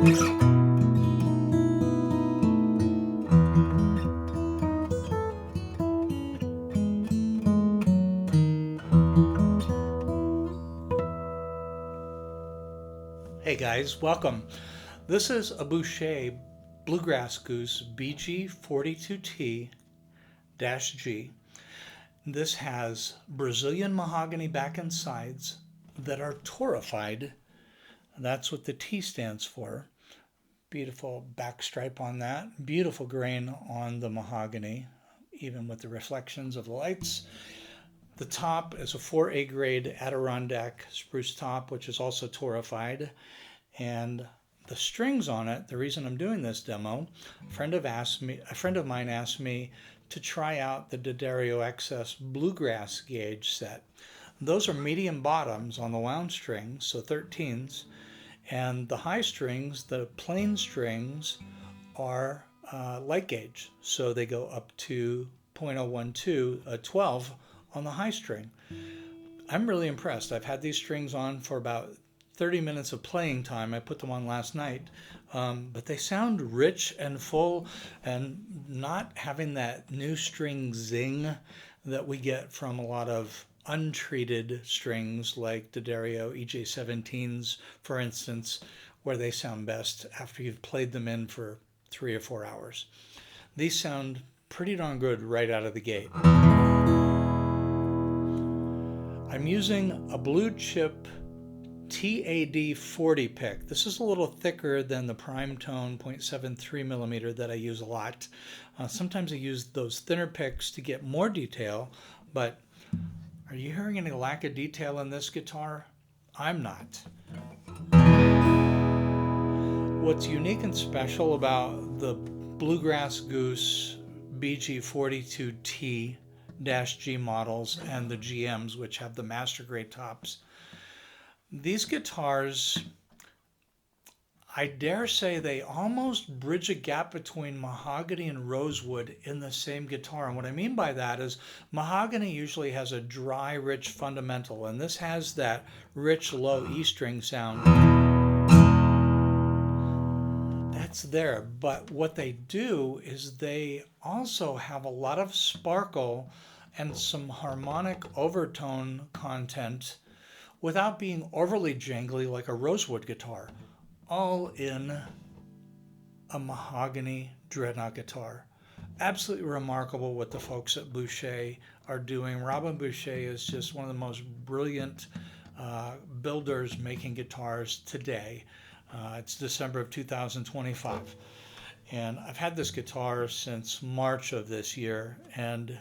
Hey guys, welcome. This is a Boucher Bluegrass Goose BG-42T-G. This has Brazilian mahogany back and sides that are torrified. That's what the T stands for. Beautiful back stripe on that. Beautiful grain on the mahogany, even with the reflections of the lights. The top is a 4A grade Adirondack spruce top, which is also torrified. And the strings on it, the reason I'm doing this demo, a friend of mine asked me to try out the Daddario XS Bluegrass gauge set. Those are medium bottoms on the wound strings, so 13s, and the high strings, the plain strings, are light gauge, so they go up to 0.012, 12 on the high string. I'm really impressed. I've had these strings on for about 30 minutes of playing time. I put them on last night, but they sound rich and full, and not having that new string zing that we get from a lot of untreated strings like Daddario EJ17s, for instance, where they sound best after you've played them in for 3 or 4 hours. These sound pretty darn good right out of the gate. I'm using a blue chip TAD 40 pick. This is a little thicker than the prime tone 0.73 millimeter that I use a lot. Sometimes I use those thinner picks to get more detail, but are you hearing any lack of detail in this guitar? I'm not. What's unique and special about the Bluegrass Goose BG-42T-G models and the GMs, which have the master grade tops, these guitars, I dare say they almost bridge a gap between mahogany and rosewood in the same guitar. And what I mean by that is mahogany usually has a dry, rich fundamental, and this has that rich, low E string sound. That's there, but what they do is they also have a lot of sparkle and some harmonic overtone content without being overly jangly like a rosewood guitar, all in a mahogany dreadnought guitar. Absolutely remarkable what the folks at Boucher are doing. Robin Boucher is just one of the most brilliant builders making guitars today. It's December of 2025. And I've had this guitar since March of this year, and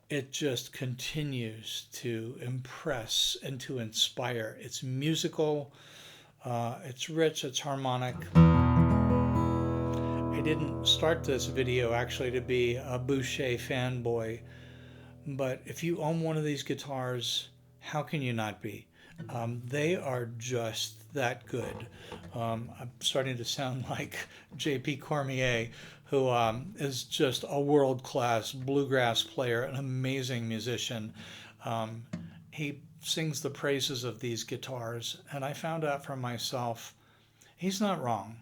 it just continues to impress and to inspire. It's musical, it's rich, it's harmonic. I didn't start this video actually to be a Boucher fanboy, but if you own one of these guitars, how can you not be? They are just that good. I'm starting to sound like J.P. Cormier, who is just a world-class bluegrass player, an amazing musician. He sings the praises of these guitars, and I found out for myself, he's not wrong.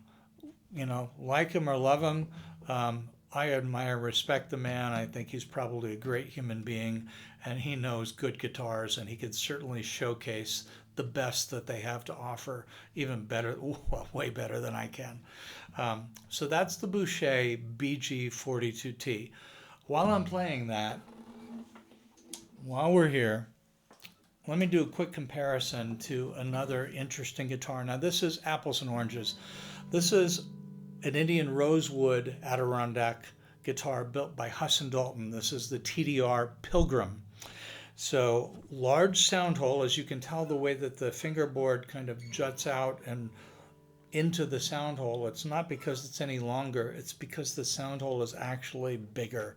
You know, like him or love him, I admire, respect the man. I think he's probably a great human being, and he knows good guitars, and he could certainly showcase the best that they have to offer, even better, well, way better than I can. So that's the Boucher BG-42T. While I'm playing that, while we're here, let me do a quick comparison to another interesting guitar. Now this is apples and oranges. This is an Indian rosewood Adirondack guitar built by Huss Dalton. This is the TDR Pilgrim. So large sound hole, as you can tell the way that the fingerboard kind of juts out and into the sound hole. It's not because it's any longer, it's because the sound hole is actually bigger.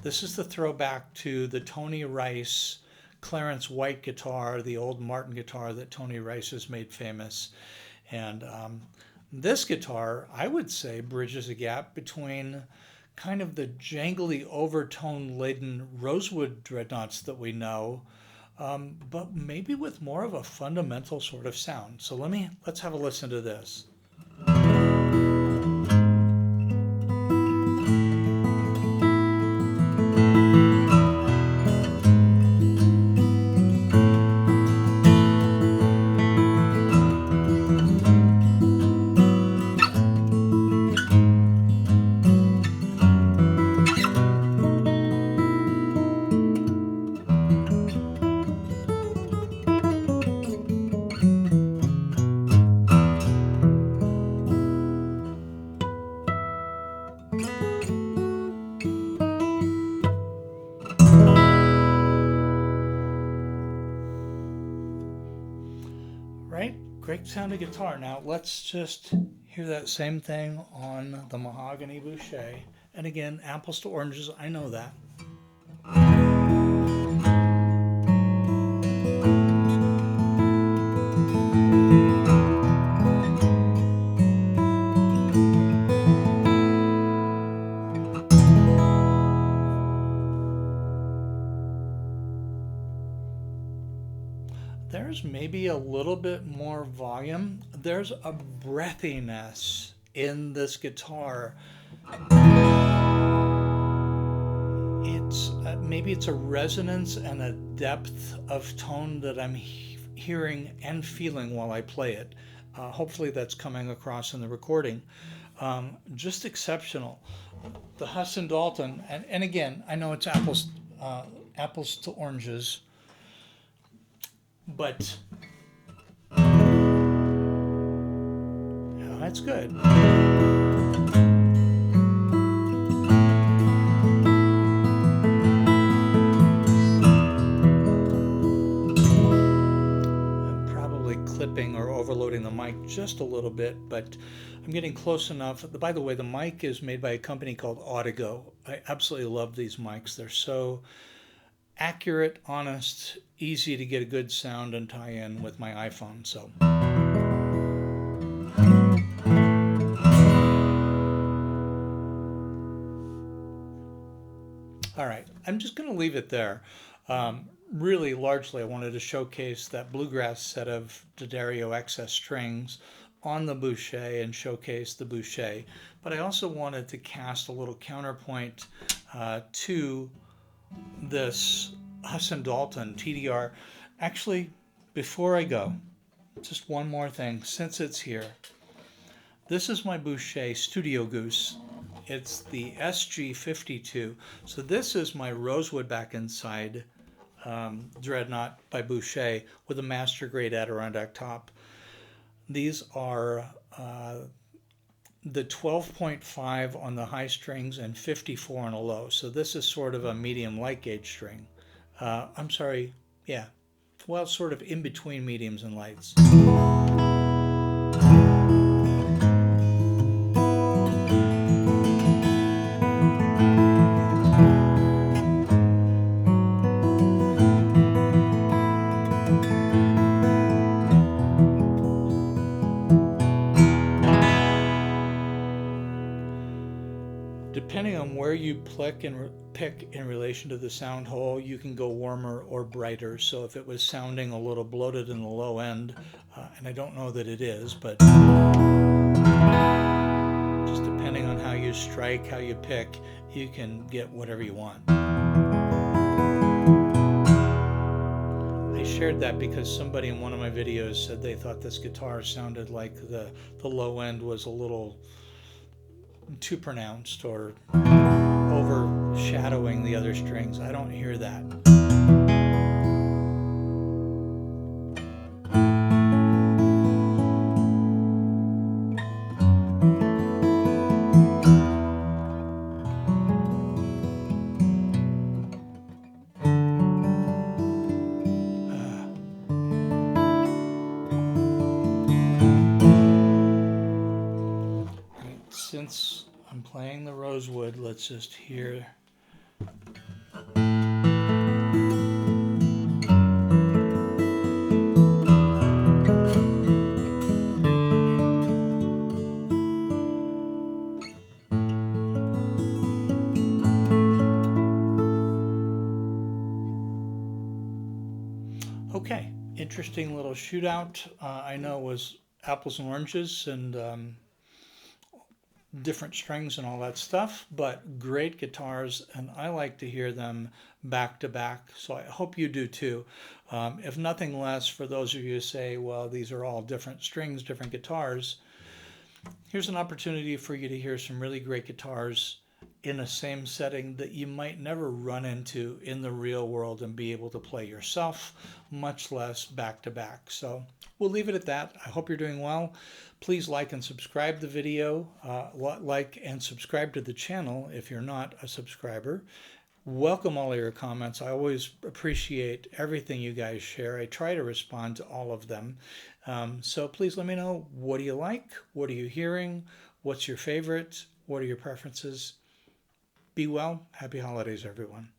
This is the throwback to the Tony Rice Clarence White guitar, the old Martin guitar that Tony Rice has made famous. And this guitar, I would say, bridges a gap between kind of the jangly, overtone-laden rosewood dreadnoughts that we know, but maybe with more of a fundamental sort of sound. So let's have a listen to this. great sounding guitar. Now let's just hear that same thing on the mahogany Boucher. And again, apples to oranges, I know that. There's maybe a little bit more volume. There's a breathiness in this guitar. It's maybe it's a resonance and a depth of tone that I'm hearing and feeling while I play it. Hopefully that's coming across in the recording. Just exceptional. The Huss Dalton, and again, I know it's apples to oranges, but yeah, that's good. I'm probably clipping or overloading the mic just a little bit, but I'm getting close enough. By the way, the mic is made by a company called Audigo. I absolutely love these mics. They're so accurate, honest, easy to get a good sound and tie in with my iPhone. So all right, I'm just going to leave it there. Really largely I wanted to showcase that Bluegrass set of Daddario XS strings on the Boucher and showcase the Boucher, but I also wanted to cast a little counterpoint to this Huss Dalton TDR. Actually, before I go, just one more thing, since it's here. This is my Boucher Studio Goose. It's the SG-52. So this is my Rosewood back inside Dreadnought by Boucher with a master grade Adirondack top. These are the 12.5 on the high strings and 54 on a low. So this is sort of a medium light gauge string. I'm sorry, yeah. Well, sort of in between mediums and lights. Depending on where you pick in relation to the sound hole, you can go warmer or brighter. So if it was sounding a little bloated in the low end, and I don't know that it is, but just depending on how you strike, how you pick, you can get whatever you want. I shared that because somebody in one of my videos said they thought this guitar sounded like the low end was a little too pronounced or overshadowing the other strings. I don't hear that. Since I'm playing the Rosewood, let's just hear. Okay, interesting little shootout. I know it was apples and oranges and different strings and all that stuff, but great guitars, and I like to hear them back to back, so I hope you do too. If nothing less, for those of you who say, well, these are all different strings, different guitars, here's an opportunity for you to hear some really great guitars in a same setting that you might never run into in the real world and be able to play yourself, much less back to back. So we'll leave it at that. I hope you're doing well. Please like and subscribe the video, like and subscribe to the channel if you're not a subscriber. Welcome all of your comments. I always appreciate everything you guys share. I try to respond to all of them. So please let me know, what do you like? What are you hearing? What's your favorite? What are your preferences? Be well. Happy holidays, everyone.